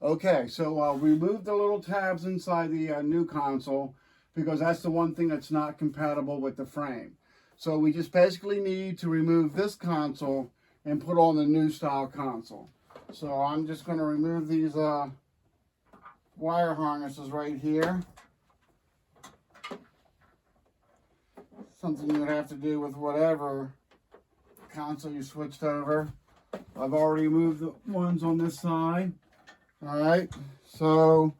Okay, so we moved the little tabs inside the new console because that's the one thing that's not compatible with the frame. So we just basically need to remove this console and put on the new style console. So I'm just going to remove these wire harnesses right here. Something you would have to do with whatever console you switched over. I've already moved the ones on this side. All right, so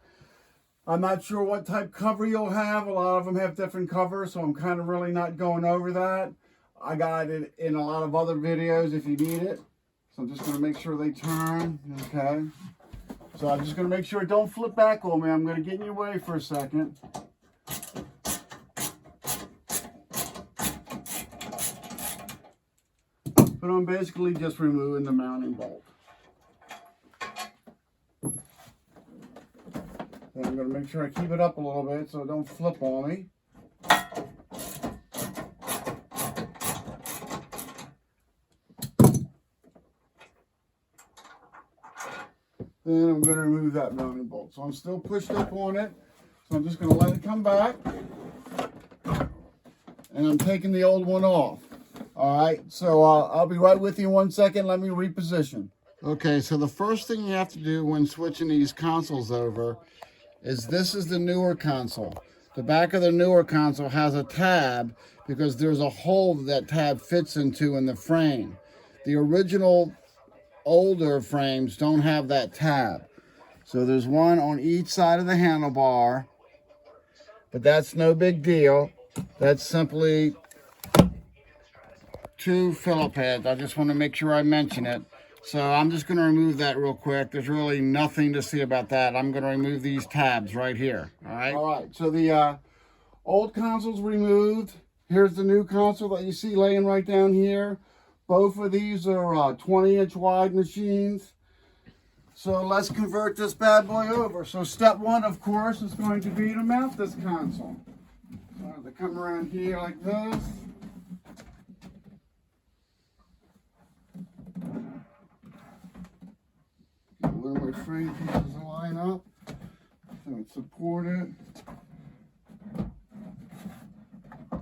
I'm not sure what type cover you'll have. A lot of them have different covers, so I'm kind of really not going over that. I got it in a lot of other videos if you need it. So I'm just going to make sure they turn. Okay, so I'm just going to make sure it don't flip back on me. I'm going to get in your way for a second. But I'm basically just removing the mounting bolt. And I'm going to make sure I keep it up a little bit so it don't flip on me. Then I'm going to remove that mounting bolt. So I'm still pushed up on it. So I'm just going to let it come back. And I'm taking the old one off. All right, so I'll be right with you in 1 second. Let me reposition. Okay, so the first thing you have to do when switching these consoles over is this is the newer console. The back of the newer console has a tab because there's a hole that tab fits into in the frame. The original older frames don't have that tab. So there's one on each side of the handlebar, but that's no big deal. That's simply 2 Phillip heads. I just want to make sure I mention it. So I'm just going to remove that real quick. There's really nothing to see about that. I'm going to remove these tabs right here. All right. All right. So the old console's removed. Here's the new console that you see laying right down here. Both of these are 20-inch wide machines. So let's convert this bad boy over. So step one, of course, is going to be to mount this console. So I have to come around here like this. Where my frame pieces line up, so it's supported. Don't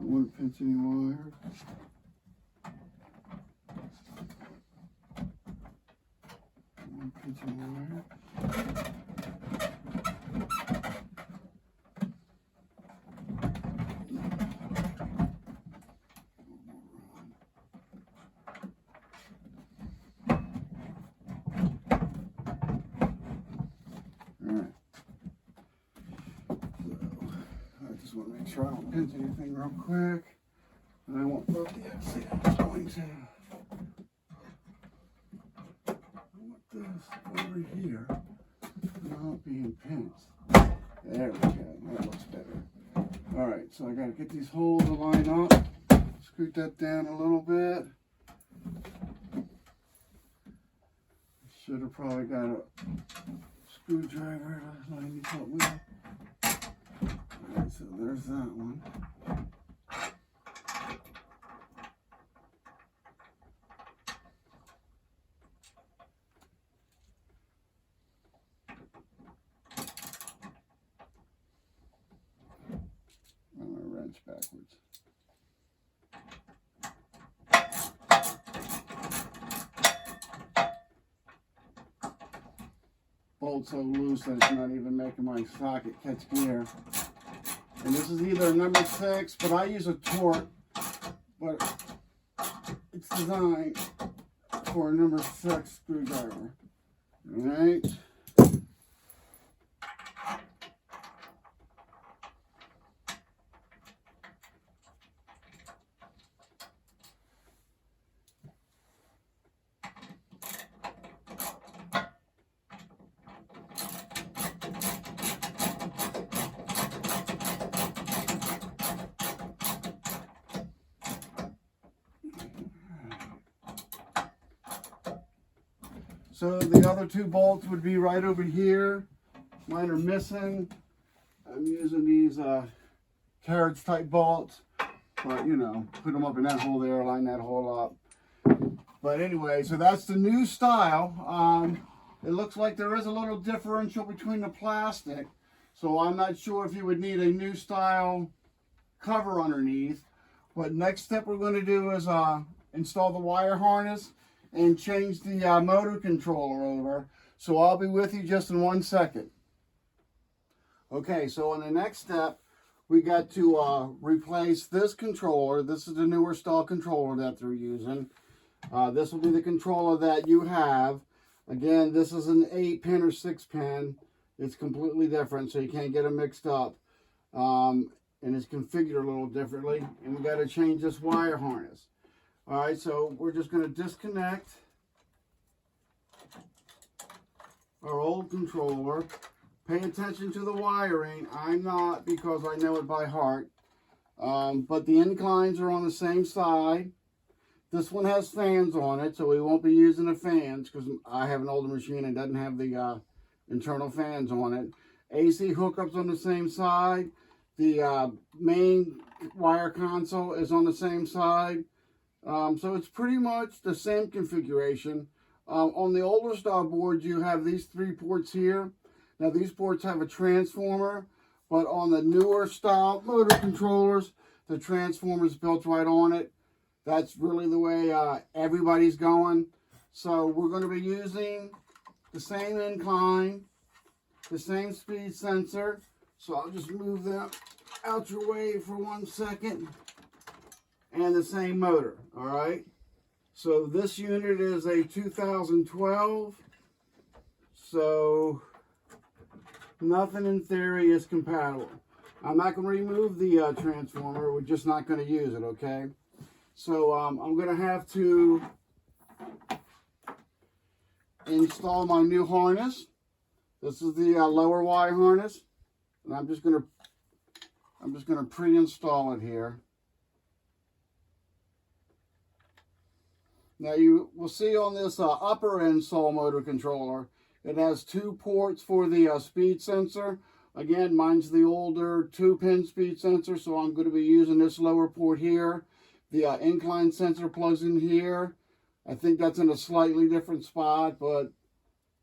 want to pinch any wire. Don't want to pinch any wire. Just want to make sure I don't pinch anything real quick. And I won't put the exit. I'm going to. I want this over here not being pinched. There we go. That looks better. All right, so I got to get these holes to line up. Scoot that down a little bit. Should have probably got a screwdriver to line these up with. Alright, so there's that one. I'm going to wrench backwards. Bolt so loose that it's not even making my socket catch gear. And this is either a number 6, but I use a torque, but it's designed for a number 6 screwdriver. All right. So the other 2 bolts would be right over here. Mine are missing. I'm using these carriage type bolts, but you know, put them up in that hole there, line that hole up. But anyway, so that's the new style. It looks like there is a little differential between the plastic, so I'm not sure if you would need a new style cover underneath. But next step we're going to do is install the wire harness and change the motor controller over. So I'll be with you just in 1 second. Okay, so on the next step, we got to replace this controller. This is the newer style controller that they're using. This will be the controller that you have. Again, this is an 8-pin or 6-pin. It's completely different, so you can't get them mixed up. And it's configured a little differently. And we got to change this wire harness. All right, so we're just going to disconnect our old controller. Pay attention to the wiring. I'm not, because I know it by heart. But the inclines are on the same side. This one has fans on it, so we won't be using the fans because I have an older machine and doesn't have the internal fans on it. AC hookups on the same side. The main wire console is on the same side. So it's pretty much the same configuration. On the older style board, you have these 3 ports here. Now these ports have a transformer, but on the newer style motor controllers, the transformer is built right on it. That's really the way everybody's going. So we're going to be using the same incline, the same speed sensor. So I'll just move that out your way for 1 second. And the same motor, all right? So this unit is a 2012. So nothing in theory is compatible. I'm not going to remove the transformer. We're just not going to use it, okay? So I'm going to have to install my new harness. This is the lower wire harness, and I'm just going to pre-install it here. Now you will see on this upper end saw motor controller, it has 2 ports for the speed sensor. Again, mine's the older 2-pin speed sensor, so I'm going to be using this lower port here. The incline sensor plugs in here. I think that's in a slightly different spot, but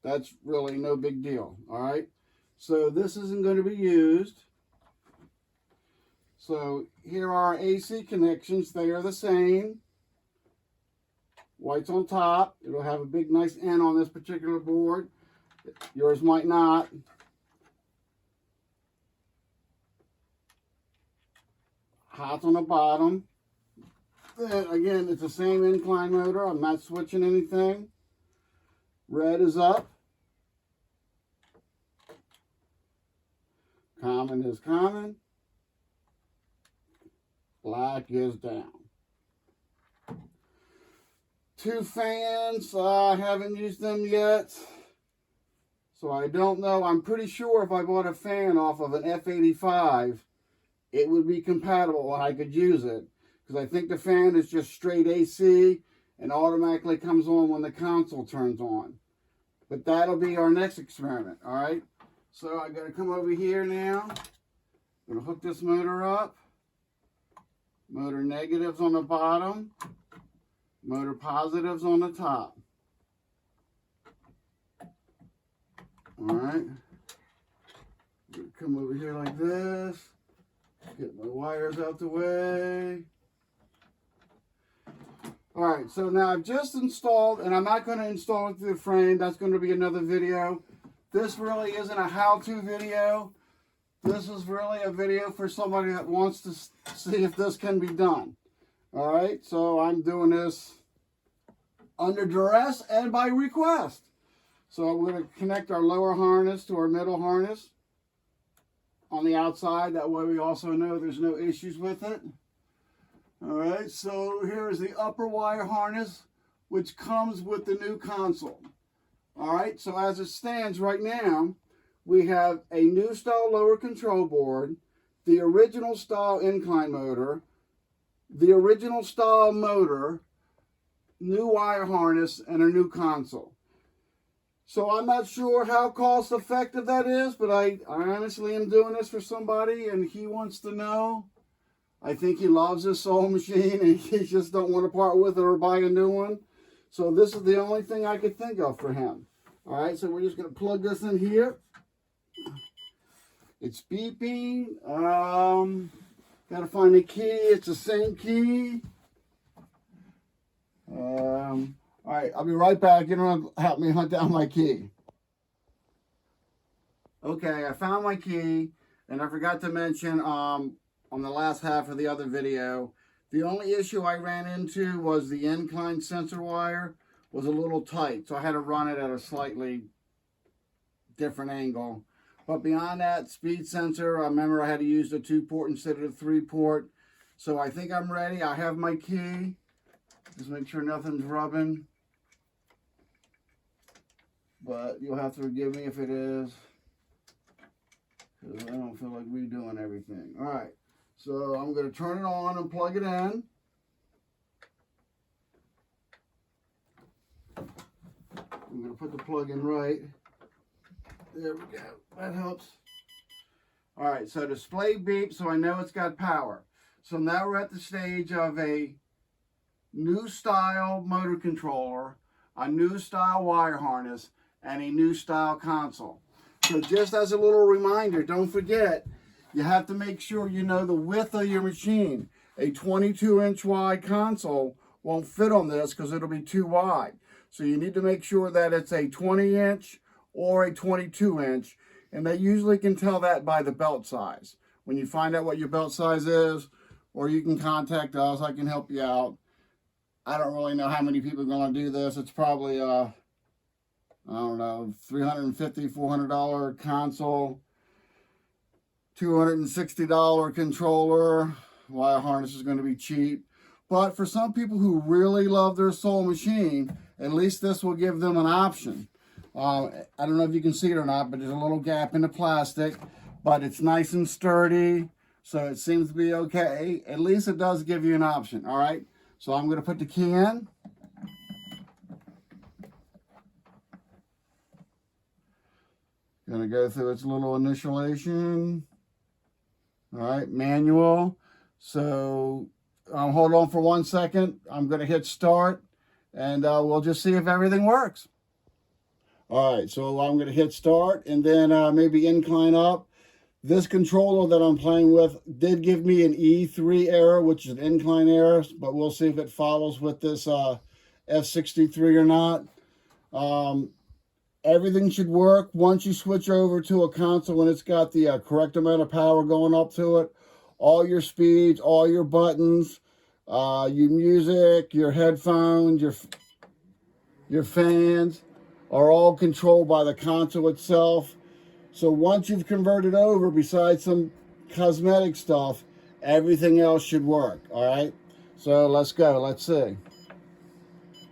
that's really no big deal. All right. So this isn't going to be used. So here are our AC connections. They are the same. White's on top. It'll have a big nice N on this particular board. Yours might not. Hot's on the bottom. Then again, it's the same incline motor. I'm not switching anything. Red is up. Common is common. Black is down. 2 fans. I haven't used them yet. So I don't know. I'm pretty sure if I bought a fan off of an F85, it would be compatible and I could use it. Because I think the fan is just straight AC and automatically comes on when the console turns on. But that'll be our next experiment, all right? So I got to come over here now. I'm going to hook this motor up. Motor negatives on the bottom. Motor positives on the top. All right. Come over here like this. Get my wires out the way. All right, so now I've just installed, and I'm not going to install it through the frame. That's going to be another video. This really isn't a how-to video. This is really a video for somebody that wants to see if this can be done. All right, so I'm doing this under duress and by request. So we're going to connect our lower harness to our middle harness on the outside. That way we also know there's no issues with it. All right, so here is the upper wire harness, which comes with the new console. All right, so as it stands right now, we have a new style lower control board, the original style incline motor, the original style motor, new wire harness, and a new console. So I'm not sure how cost effective that is, but I honestly am doing this for somebody and he wants to know. I think he loves his sewing machine and he just don't want to part with it or buy a new one. So this is the only thing I could think of for him. All right, so we're just gonna plug this in here. It's beeping. Gotta find the key. It's the same key. All right, I'll be right back. You're gonna help me hunt down my key. Okay, I found my key, and I forgot to mention on the last half of the other video, the only issue I ran into was the incline sensor wire was a little tight, so I had to run it at a slightly different angle. But beyond that, speed sensor, I remember I had to use the 2-port instead of the 3-port. So I think I'm ready. I have my key. Just make sure nothing's rubbing. But you'll have to forgive me if it is, because I don't feel like redoing everything. All right, so I'm going to turn it on and plug it in. I'm going to put the plug in right. There we go. That helps. All right, so display beep, so I know it's got power. So now we're at the stage of a new style motor controller, a new style wire harness, and a new style console. So just as a little reminder, don't forget, you have to make sure you know the width of your machine. A 22-inch wide console won't fit on this because it'll be too wide. So you need to make sure that it's a 20-inch or a 22-inch, and they usually can tell that by the belt size. When you find out what your belt size is, or you can contact us, I can help you out. I don't really know how many people are going to do this. It's probably I don't know, $350, $400 console, $260 controller. Wire harness is going to be cheap. But for some people who really love their soul machine, at least this will give them an option. I don't know if you can see it or not, but there's a little gap in the plastic, but it's nice and sturdy, so it seems to be okay. At least it does give you an option. All right, so I'm going to put the key in. Going to go through its little initialization. All right, manual. So hold on for 1 second. I'm going to hit start, and we'll just see if everything works. All right, so I'm going to hit start, and then maybe incline up. This controller that I'm playing with did give me an E3 error, which is an incline error, but we'll see if it follows with this F63 or not. Everything should work once you switch over to a console when it's got the correct amount of power going up to it. All your speeds, all your buttons, your music, your headphones, your fans are all controlled by the console itself. So once you've converted over, besides some cosmetic stuff, everything else should work, all right? So let's go, let's see. I'm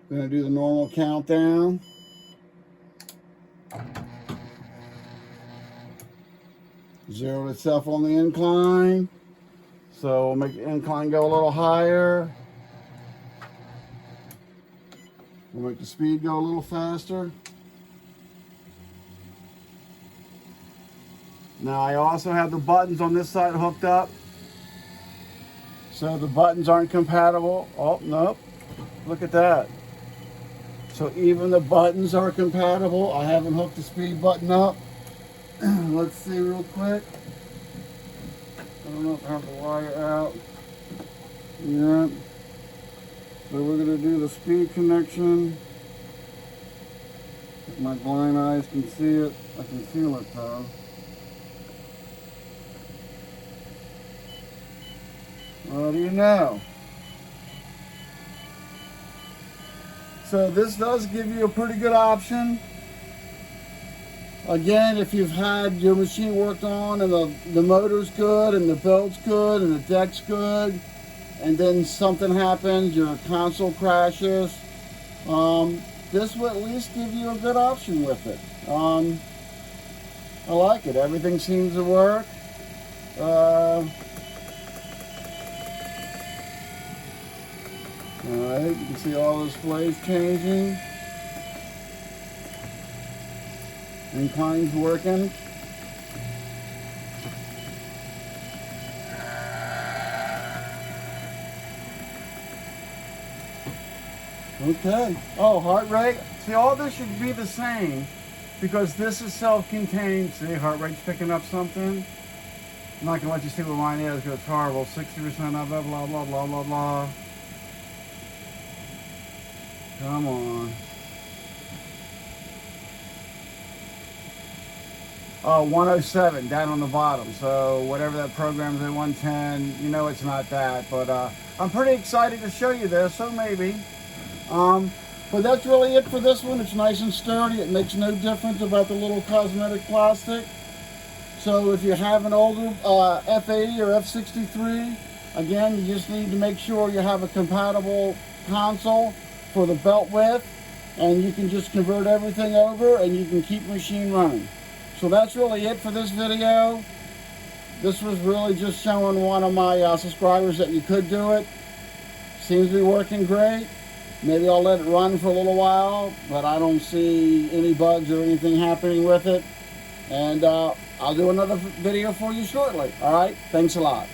gonna do the normal countdown. Zeroed itself on the incline. So we'll make the incline go a little higher. We'll make the speed go a little faster. Now I also have the buttons on this side hooked up. So the buttons aren't compatible. Oh, nope. Look at that. So even the buttons are compatible. I haven't hooked the speed button up. Let's see real quick. I don't know if I have the wire out. Yeah. So we're going to do the speed connection. If my blind eyes can see it, I can feel it though. What do you know? So this does give you a pretty good option. Again, if you've had your machine worked on and the motor's good and the belt's good and the deck's good, and then something happens, your console crashes, this will at least give you a good option with it. I like it. Everything seems to work. Alright, you can see all the displays changing. Incline's working. Okay. Oh, heart rate. See, all this should be the same. because this is self-contained. See, heart rate's picking up something. I'm not gonna let you see what mine is because it's horrible. 60% of it, blah, blah, blah, blah, blah. Come on. 107 down on the bottom. So whatever that program is at 110, you know it's not that. But I'm pretty excited to show you this, so maybe. But that's really it for this one. It's nice and sturdy. It makes no difference about the little cosmetic plastic. So if you have an older F80 or F63, again, you just need to make sure you have a compatible console for the belt width, and you can just convert everything over and you can keep the machine running. So that's really it for this video. This was really just showing one of my subscribers that you could do it. Seems to be working great. Maybe I'll let it run for a little while, but I don't see any bugs or anything happening with it. And I'll do another video for you shortly. All right, thanks a lot.